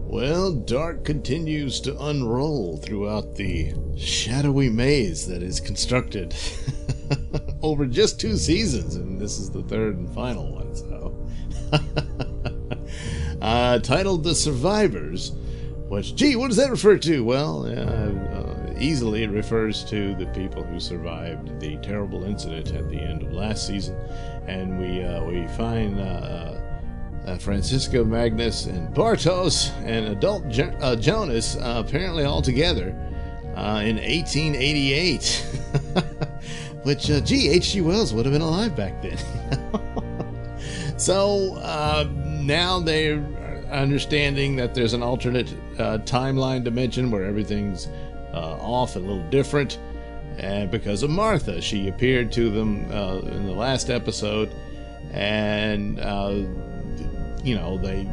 Well, dark continues to unroll throughout the shadowy maze that is constructed over just 2 seasons, and this is the 3rd and final one, so. Titled The Survivors, which, gee, what does that refer to? Well, easily it refers to the people who survived the terrible incident at the end of last season, and we find Francisco, Magnus, and Bartos and adult Jonas apparently all together in 1888. Which, gee, H.G. Wells would have been alive back then. So now they're understanding that there's an alternate timeline dimension where everything's off and a little different. And because of Martha, she appeared to them in the last episode, and you know, they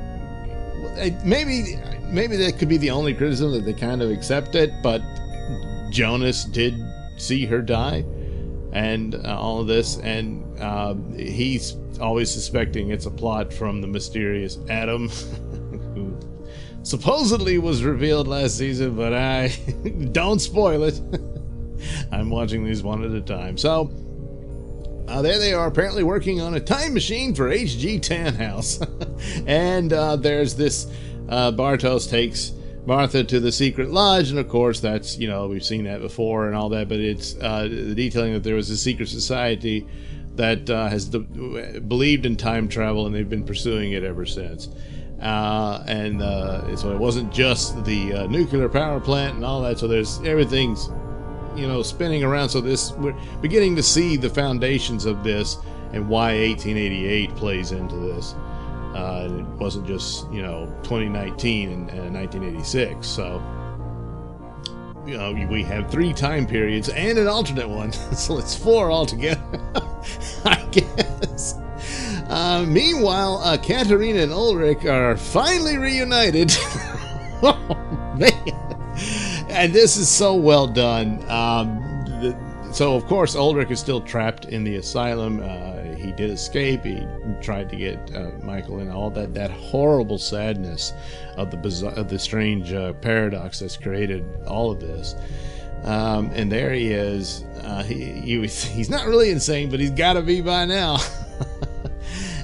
maybe that could be the only criticism, that they kind of accept it, but Jonas did see her die and all of this, and he's always suspecting it's a plot from the mysterious Adam who supposedly was revealed last season, but I don't spoil it. I'm watching these one at a time. So there they are, apparently working on a time machine for H.G. Tannhaus. And there's this, Bartos takes Martha to the secret lodge, and of course that's, you know, we've seen that before and all that, but it's the detailing that there was a secret society that has believed in time travel, and they've been pursuing it ever since. And so it wasn't just the nuclear power plant and all that, so there's everything's, you know, spinning around. So we're beginning to see the foundations of this and why 1888 plays into this. It wasn't just, you know, 2019 and 1986. So, you know, we have 3 time periods and an alternate one, so it's 4 altogether, I guess. Meanwhile, Katerina and Ulrich are finally reunited. Oh, man. And this is so well done. So, of course, Ulrich is still trapped in the asylum. He did escape. He tried to get Michael in. All that horrible sadness of the strange paradox that's created all of this. And there he is. He's not really insane, but he's got to be by now.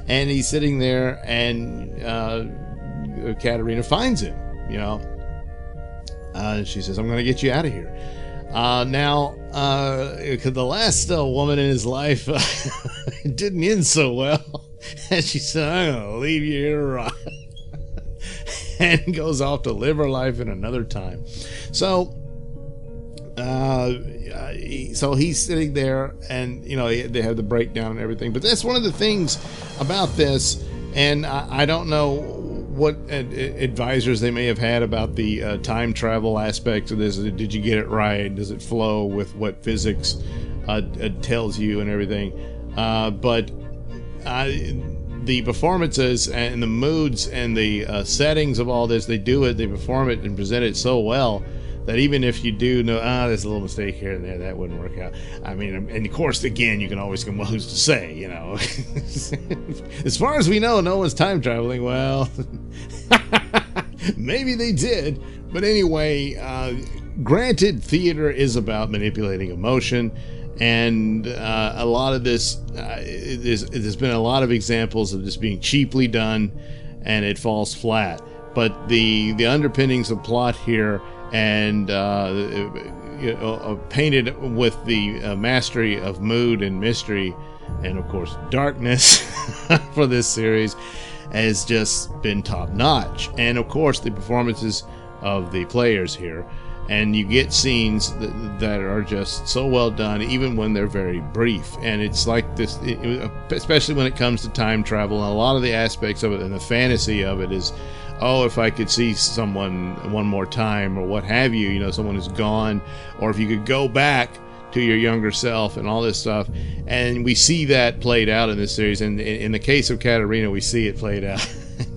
And he's sitting there, and Katerina finds him, you know. And she says, I'm going to get you out of here. Now, the last woman in his life didn't end so well. And she said, I'm going to leave you here to rot. And goes off to live her life in another time. So he's sitting there, and, you know, they have the breakdown and everything. But that's one of the things about this, and I don't know what advisors they may have had about the time travel aspects of this. Did you get it right? Does it flow with what physics tells you and everything? But the performances and the moods and the settings of all this, they perform it and present it so well that even if you do know, there's a little mistake here and there, that wouldn't work out. I mean, and of course, again, you can always come, well, who's to say, you know? As far as we know, no one's time traveling. Well, maybe they did. But anyway, granted, theater is about manipulating emotion, and a lot of this, there's been a lot of examples of this being cheaply done, and it falls flat. But the underpinnings of plot here, and painted with the mastery of mood and mystery, and of course darkness for this series, has just been top notch. And of course the performances of the players here, and you get scenes that are just so well done, even when they're very brief. And it's like this, especially when it comes to time travel, and a lot of the aspects of it and the fantasy of it is, oh, if I could see someone one more time, or what have you, you know, someone who's gone, or if you could go back to your younger self and all this stuff. And we see that played out in this series, and in the case of Katerina, we see it played out.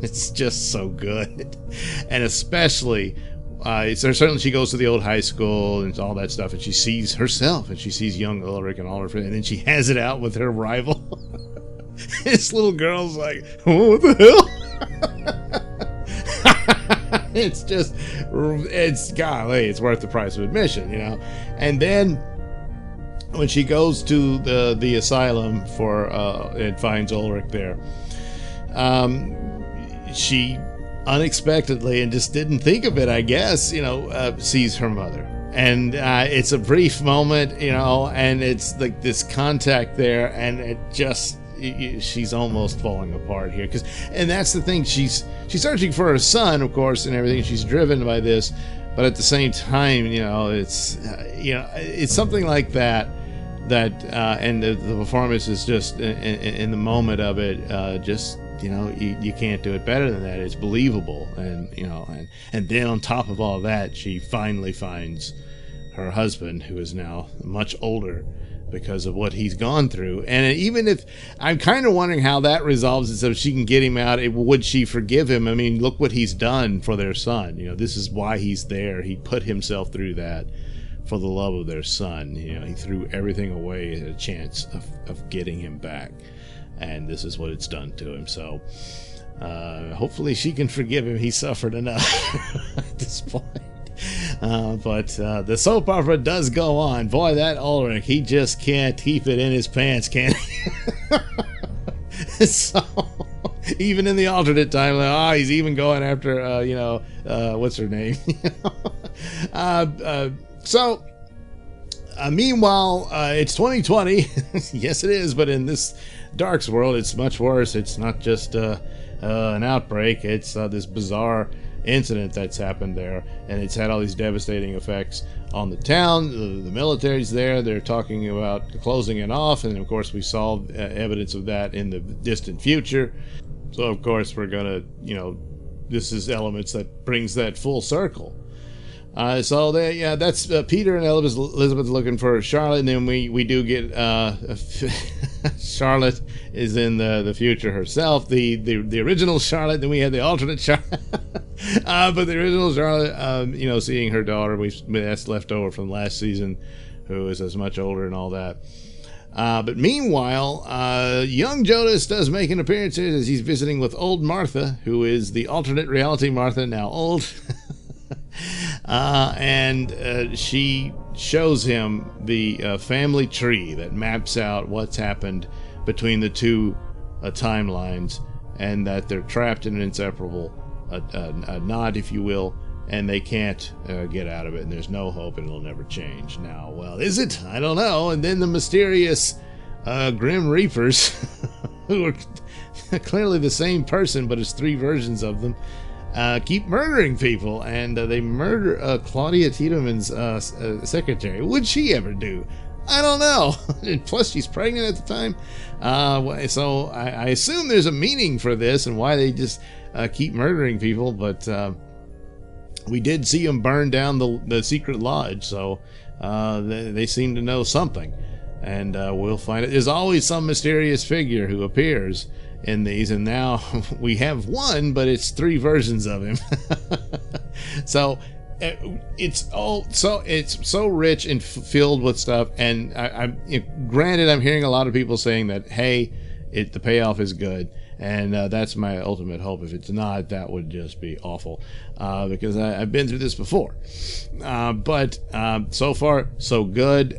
It's just so good. And especially, certainly she goes to the old high school and all that stuff, and she sees herself, and she sees young Ulrich and all her friends, and then she has it out with her rival. This little girl's like, oh, what the hell? It's just, it's golly, it's worth the price of admission, you know. And then when she goes to the asylum for and finds Ulrich there, she unexpectedly, and just didn't think of it, I guess, you know, sees her mother. And it's a brief moment, you know, and it's like this contact there, and it just, she's almost falling apart here. And that's the thing, she's searching for her son, of course, and everything. She's driven by this, but at the same time, you know, it's it's something like that. And the performance is just in the moment of it, just, you know, you can't do it better than that. It's believable. And, you know, and then on top of all that, she finally finds her husband, who is now much older because of what he's gone through. And even if, I'm kind of wondering how that resolves it, so she can get him out. Would she forgive him? I mean, look what he's done for their son. You know, this is why he's there. He put himself through that for the love of their son. You know, he threw everything away at a chance of getting him back. And this is what it's done to him. So hopefully she can forgive him. He suffered enough at this point. But the soap opera does go on. Boy, that Ulrich, he just can't keep it in his pants, can he? So even in the alternate timeline, he's even going after you know, what's her name? So meanwhile, it's 2020. Yes, it is. But in this Dark's world, it's much worse. It's not just an outbreak. It's this bizarre incident that's happened there, and it's had all these devastating effects on the town. The military's there. They're talking about closing it off, and of course we saw evidence of that in the distant future. So of course we're gonna, you know, this is elements that brings that full circle. So they, yeah, that's Peter and Elizabeth looking for Charlotte, and then we do get Charlotte is in the future herself, the original Charlotte. Then we had the alternate Charlotte, but the original Charlotte, you know, seeing her daughter, that's left over from last season, who is as much older and all that. But meanwhile, young Jonas does make an appearance as he's visiting with old Martha, who is the alternate reality Martha, now old. And she shows him the family tree that maps out what's happened between the two timelines, and that they're trapped in an inseparable knot, if you will, and they can't get out of it, and there's no hope, and it'll never change. Now, well, is it? I don't know. And then the mysterious Grim Reapers, who are clearly the same person, but it's three versions of them, keep murdering people, and they murder Claudia Tiedemann's secretary. Would she ever do? I don't know. And plus, she's pregnant at the time. So I assume there's a meaning for this and why they just keep murdering people. But we did see them burn down the secret lodge, so they seem to know something. And we'll find it. There's always some mysterious figure who appears in these, and now we have one, but it's three versions of him. So it's so rich and filled with stuff. And granted, I'm hearing a lot of people saying that, hey, the payoff is good, and that's my ultimate hope. If it's not, that would just be awful, because I've been through this before. But so far, so good.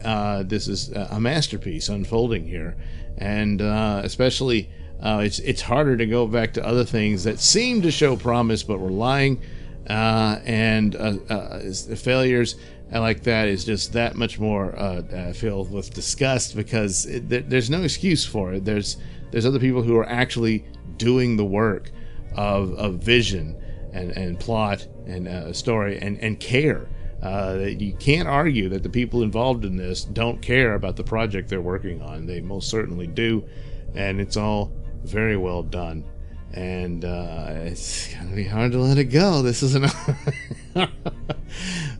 This is a masterpiece unfolding here, and especially it's harder to go back to other things that seem to show promise but were lying, and failures like that is just that much more filled with disgust, because there's no excuse for it. There's other people who are actually doing the work of vision and plot and story and care. You can't argue that the people involved in this don't care about the project they're working on. They most certainly do, and it's all very well done. And it's gonna be hard to let it go. This isn't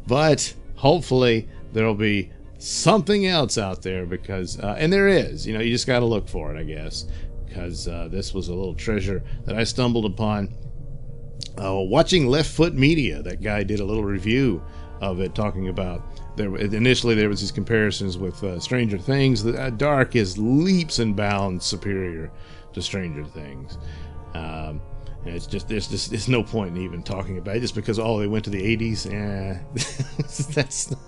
but hopefully there'll be something else out there, because and there is, you just got to look for it, I guess, because this was a little treasure that I stumbled upon watching Left Foot Media. That guy did a little review of it, talking about initially there was these comparisons with Stranger Things. The Dark is leaps and bounds superior to Stranger Things. It's just there's no point in even talking about it, just because they went to the 80s. That's not.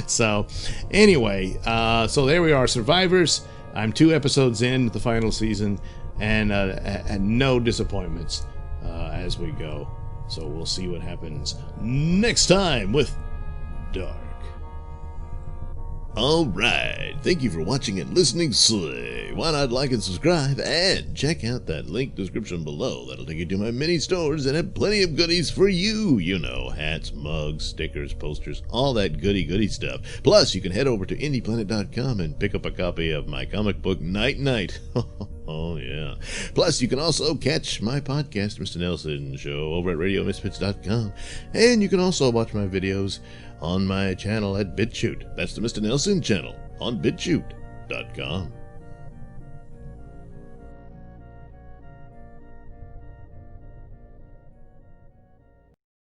So anyway, so there we are, Survivors. I'm 2 episodes in the final season, and no disappointments as we go. So we'll see what happens next time with Dark. Alright, thank you for watching and listening. Slay. Why not like and subscribe, and check out that link description below. That'll take you to my mini stores and have plenty of goodies for you. You know, hats, mugs, stickers, posters, all that goody stuff. Plus, you can head over to indieplanet.com and pick up a copy of my comic book Night Night. Oh, yeah. Plus, you can also catch my podcast, Mr Nailsin Show, over at RadioMisfits.com. And you can also watch my videos on my channel at BitChute. That's the Mr Nailsin channel on BitChute.com.